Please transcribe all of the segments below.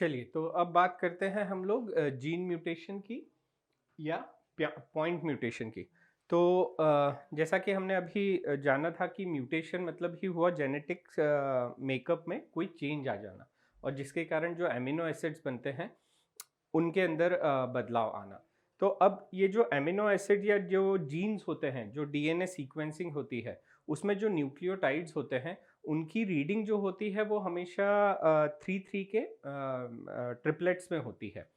चलिए, तो अब बात करते हैं हम लोग जीन म्यूटेशन की या पॉइंट म्यूटेशन की। तो जैसा कि हमने अभी जाना था कि म्यूटेशन मतलब ही हुआ जेनेटिक्स मेकअप में कोई चेंज आ जाना और जिसके कारण जो एमिनो एसिड्स बनते हैं उनके अंदर बदलाव आना। तो अब ये जो एमिनो एसिड या जो जीन्स होते हैं, जो डीएनए सीक्वेंसिंग होती है, उसमें जो न्यूक्लियोटाइड्स होते हैं, उनकी रीडिंग जो होती है वो हमेशा 3-3 के ट्रिपलेट्स में होती है।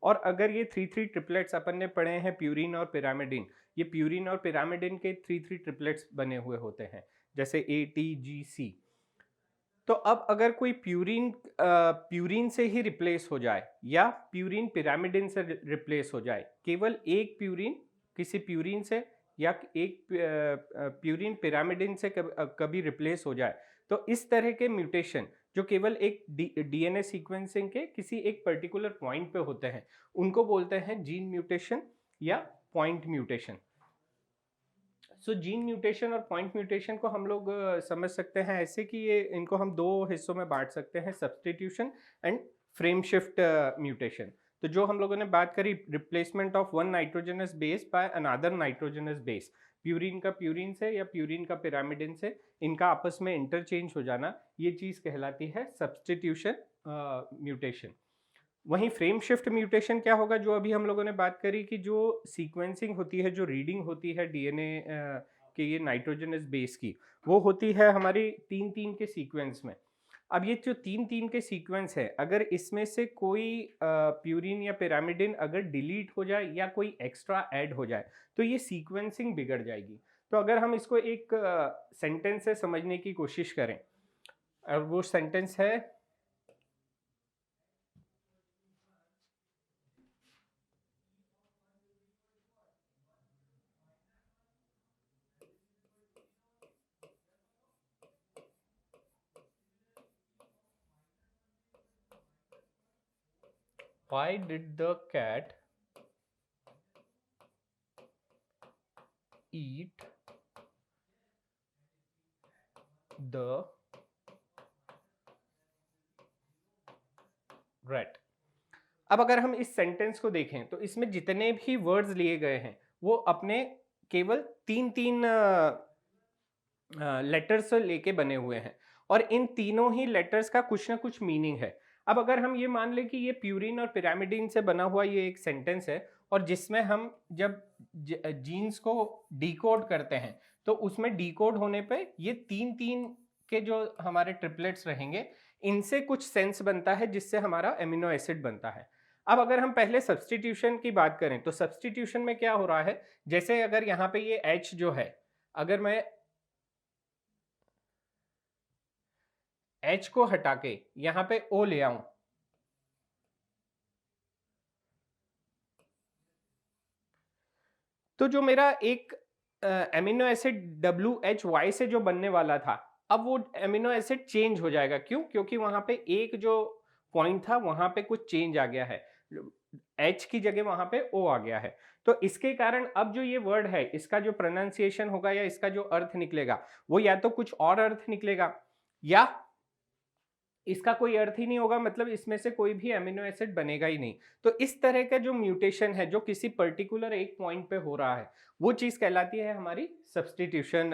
और अगर ये 3-3 ट्रिपलेट्स अपन ने पढ़े हैं प्यूरिन और पिरामिडिन, ये प्यूरिन और पिरामिडिन के 3-3 ट्रिपलेट्स बने हुए होते हैं, जैसे ATGC। तो अब अगर कोई प्यूरिन से ही रिप्लेस हो जाए या प्यूरिन पिरामिडिन से रिप्लेस हो जाए, केवल एक प्यूरिन किसी प्यूरिन से या एक प्यूरिन पिरामिडिन से कभी रिप्लेस हो जाए, तो इस तरह के म्यूटेशन जो केवल एक डीएनए सीक्वेंसिंग के किसी एक पर्टिकुलर पॉइंट पे होते हैं, उनको बोलते हैं जीन म्यूटेशन या पॉइंट म्यूटेशन। सो जीन म्यूटेशन और पॉइंट म्यूटेशन को हम लोग समझ सकते हैं ऐसे कि ये इनको हम दो हिस्सों में बांट सकते हैं, substitution and frame shift mutation. तो जो हम लोगों ने बात करी, replacement of one nitrogenous base by another nitrogenous base, purine का प्यूरिन से या प्यूरिन का पिरामिडिन से इनका आपस में इंटरचेंज हो जाना, ये चीज़ कहलाती है सब्सटीट्यूशन म्यूटेशन। वहीं फ्रेम शिफ्ट म्यूटेशन क्या होगा, जो अभी हम लोगों ने बात करी कि जो सीक्वेंसिंग होती है, जो रीडिंग होती है डीएनए के ये नाइट्रोजनस बेस की, वो होती है हमारी 3-3 के सीक्वेंस में। अब ये जो 3-3 के सीक्वेंस है, अगर इसमें से कोई प्यूरिन या पिरामिडिन अगर डिलीट हो जाए या कोई एक्स्ट्रा ऐड हो जाए, तो ये सीक्वेंसिंग बिगड़ जाएगी। तो अगर हम इसको एक सेंटेंस से समझने की कोशिश करें, और वो सेंटेंस है, why did the cat eat the rat? अब अगर हम इस सेंटेंस को देखें तो इसमें जितने भी वर्ड्स लिए गए हैं वो अपने केवल 3-3 लेटर्स से लेके बने हुए हैं और इन तीनों ही लेटर्स का कुछ ना कुछ मीनिंग है। अब अगर हम ये मान लें कि ये प्यूरिन और पिरामिडिन से बना हुआ ये एक सेंटेंस है और जिसमें हम जब जीन्स को डिकोड करते हैं तो उसमें डिकोड होने पे ये 3-3 के जो हमारे ट्रिपलेट्स रहेंगे, इनसे कुछ सेंस बनता है जिससे हमारा एमिनो एसिड बनता है। अब अगर हम पहले सब्सटीट्यूशन की बात करें तो सब्सटीट्यूशन में क्या हो रहा है, जैसे अगर यहाँ पे ये H जो है, अगर मैं H को हटा के यहाँ पे O ले आऊं, तो जो मेरा एक एमिनो एसिड WHY से जो बनने वाला था, अब वो एमिनो एसिड चेंज हो जाएगा। क्यों? क्योंकि वहां पे एक जो पॉइंट था वहां पे कुछ चेंज आ गया है, H की जगह वहां पे O आ गया है। तो इसके कारण अब जो ये वर्ड है, इसका जो प्रोनाउंसिएशन होगा या इसका जो अर्थ निकलेगा, वो या तो कुछ और अर्थ निकलेगा या इसका कोई अर्थ ही नहीं होगा, मतलब इसमें से कोई भी एमिनो एसिड बनेगा ही नहीं। तो इस तरह का जो म्यूटेशन है जो किसी पर्टिकुलर एक पॉइंट पे हो रहा है, वो चीज कहलाती है हमारी सब्सटीट्यूशन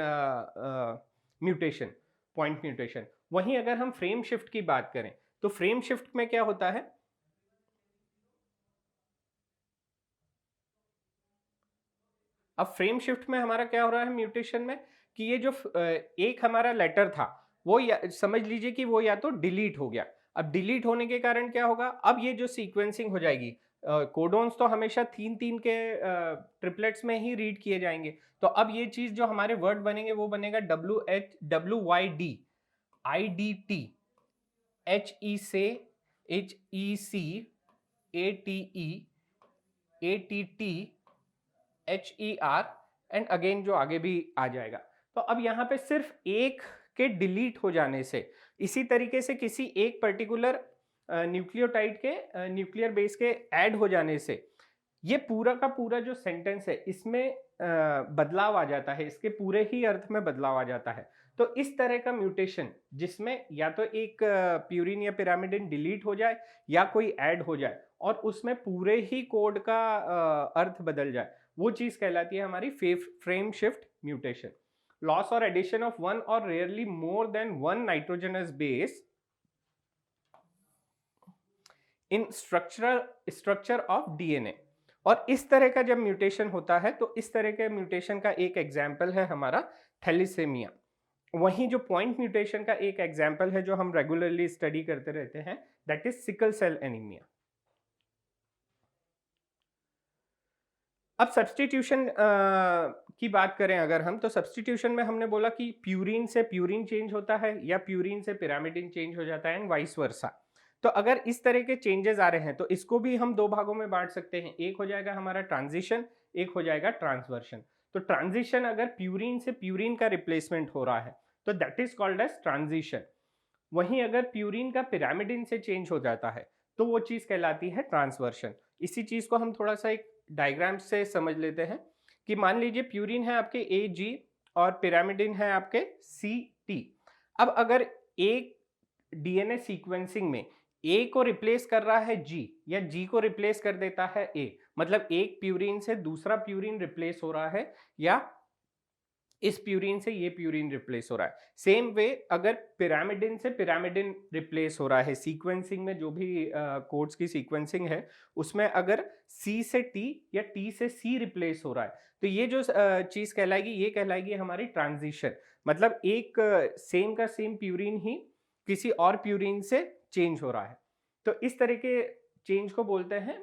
म्यूटेशन, पॉइंट म्यूटेशन। वहीं अगर हम फ्रेम शिफ्ट की बात करें तो फ्रेम शिफ्ट में क्या होता है, अब फ्रेम शिफ्ट में हमारा क्या हो रहा है म्यूटेशन में, कि ये जो एक हमारा लेटर था वो समझ लीजिए कि वो या तो डिलीट हो गया। अब डिलीट होने के कारण क्या होगा, अब ये जो सीक्वेंसिंग हो जाएगी, कोडोन्स तो हमेशा 3-3 के ट्रिपलेट्स में ही रीड किए जाएंगे। तो अब ये चीज जो हमारे वर्ड बनेंगे वो बनेगा WYD, IDT, HE से HEC, ATE, HER and again जो आगे भी आ जाएगा। तो अब यहाँ पे सिर्फ एक के डिलीट हो जाने से, इसी तरीके से किसी एक पर्टिकुलर न्यूक्लियोटाइड के न्यूक्लियर बेस के ऐड हो जाने से ये पूरा का पूरा जो सेंटेंस है इसमें बदलाव आ जाता है, इसके पूरे ही अर्थ में बदलाव आ जाता है। तो तो इस तरह का म्यूटेशन जिसमें या तो एक प्यूरिन या पिरामिडिन डिलीट हो जाए या कोई ऐड हो जाए और उसमें पूरे ही कोड का अर्थ बदल जाए, वो चीज कहलाती है हमारी फ्रेम शिफ्ट म्यूटेशन। लॉस और एडिशन ऑफ वन और rarely more than one nitrogenous base in structure of DNA. और इस तरह का जब म्यूटेशन होता है तो इस तरह के म्यूटेशन का एक एग्जाम्पल है हमारा थैलीसीमिया। वहीं जो पॉइंट म्यूटेशन का एक एग्जाम्पल है जो हम रेगुलरली स्टडी करते रहते हैं, that is sickle cell anaemia. अब सब्सटीट्यूशन की बात करें अगर हम, तो सब्सटीट्यूशन में हमने बोला कि प्यूरिन से प्यूरिन चेंज होता है या प्यूरिन से पिरामिडिन चेंज हो जाता है एंड वाइस वर्सा। तो अगर इस तरह के चेंजेस आ रहे हैं तो इसको भी हम दो भागों में बांट सकते हैं, एक हो जाएगा हमारा ट्रांजिशन, एक हो जाएगा ट्रांसवर्शन। तो ट्रांजिशन अगर प्यूरिन से प्यूरिन का रिप्लेसमेंट हो रहा है तो that is called as transition. वहीं अगर प्यूरिन का पिरामिडिन से चेंज हो जाता है तो वो चीज कहलाती है ट्रांसवर्शन। इसी चीज को हम थोड़ा सा एक डायग्राम से समझ लेते हैं कि मान लीजिए प्यूरिन है आपके AG और पिरामिडिन है आपके CT। अब अगर एक डीएनए सीक्वेंसिंग में A को रिप्लेस कर रहा है G या G को रिप्लेस कर देता है A, मतलब एक प्यूरिन से दूसरा प्यूरिन रिप्लेस हो रहा है या इस प्यूरिन से ये प्यूरिन रिप्लेस हो रहा है। सेम वे अगर पिरामिडिन से पिरामिडिन रिप्लेस हो रहा है, सीक्वेंसिंग में जो भी कोड्स की सीक्वेंसिंग है उसमें अगर C से T या T से C रिप्लेस हो रहा है तो ये जो चीज कहलाएगी ये कहलाएगी हमारी ट्रांजिशन। मतलब एक सेम का सेम प्यूरिन ही किसी और प्यूरिन से चेंज हो रहा है, तो इस तरह के चेंज को बोलते हैं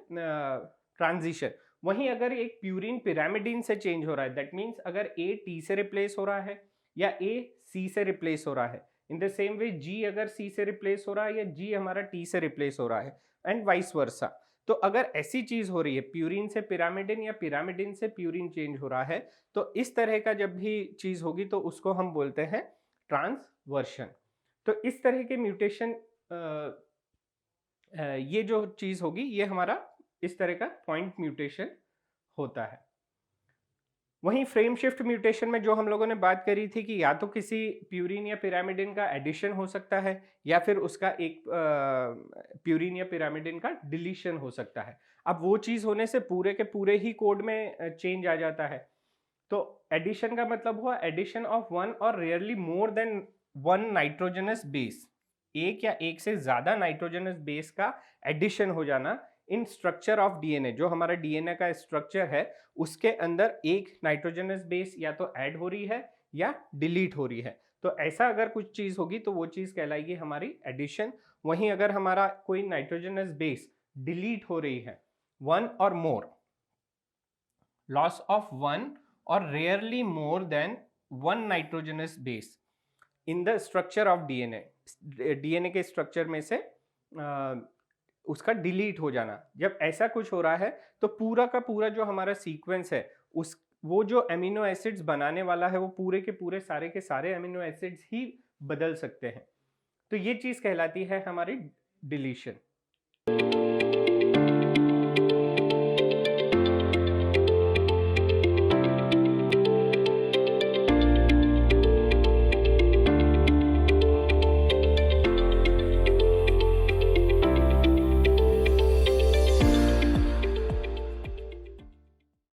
ट्रांजिशन। वहीं अगर एक प्यूरिन पिरामिडिन से चेंज हो रहा है, दैट मीन्स अगर A T से रिप्लेस हो रहा है या A C से रिप्लेस हो रहा है, in the same way G अगर C से रिप्लेस हो रहा है या G हमारा T से रिप्लेस हो रहा है एंड वाइस वर्सा। तो अगर ऐसी चीज हो रही है प्यूरिन से पिरामिडिन या पिरामिडिन से प्यूरिन चेंज हो रहा है तो इस तरह का जब भी चीज होगी तो उसको हम बोलते हैं ट्रांसवर्शन। तो इस तरह के म्यूटेशन ये जो चीज होगी ये हमारा इस तरह का पॉइंट म्यूटेशन होता है। वहीं फ्रेम शिफ्ट म्यूटेशन में जो हम लोगों ने बात करी थी कि या तो किसी प्यूरिन या पिरामिडिन का एडिशन हो सकता है या फिर उसका एक प्यूरिन या पिरामिडिन का डिलीशन हो सकता है। अब वो चीज होने से पूरे के पूरे ही कोड में चेंज आ जाता है। तो एडिशन का मतलब हुआ एडिशन ऑफ वन और rarely more than one nitrogenous base, एक या एक से ज्यादा नाइट्रोजनस बेस का एडिशन हो जाना इन स्ट्रक्चर ऑफ डीएनए। जो हमारा डीएनए का स्ट्रक्चर है उसके अंदर एक नाइट्रोजनस बेस या तो ऐड हो रही है या डिलीट हो रही है। तो ऐसा अगर कुछ चीज होगी तो वो चीज कहलाएगी हमारी एडिशन। वहीं अगर हमारा कोई नाइट्रोजनस बेस डिलीट हो रही है, वन और मोर, लॉस ऑफ वन और rarely more than one nitrogenous base in the structure of DNA, DNA के स्ट्रक्चर में से उसका डिलीट हो जाना, जब ऐसा कुछ हो रहा है तो पूरा का पूरा जो हमारा सीक्वेंस है उस वो जो एमिनो एसिड्स बनाने वाला है वो पूरे के पूरे सारे के सारे एमिनो एसिड्स ही बदल सकते हैं। तो ये चीज कहलाती है हमारी डिलीशन।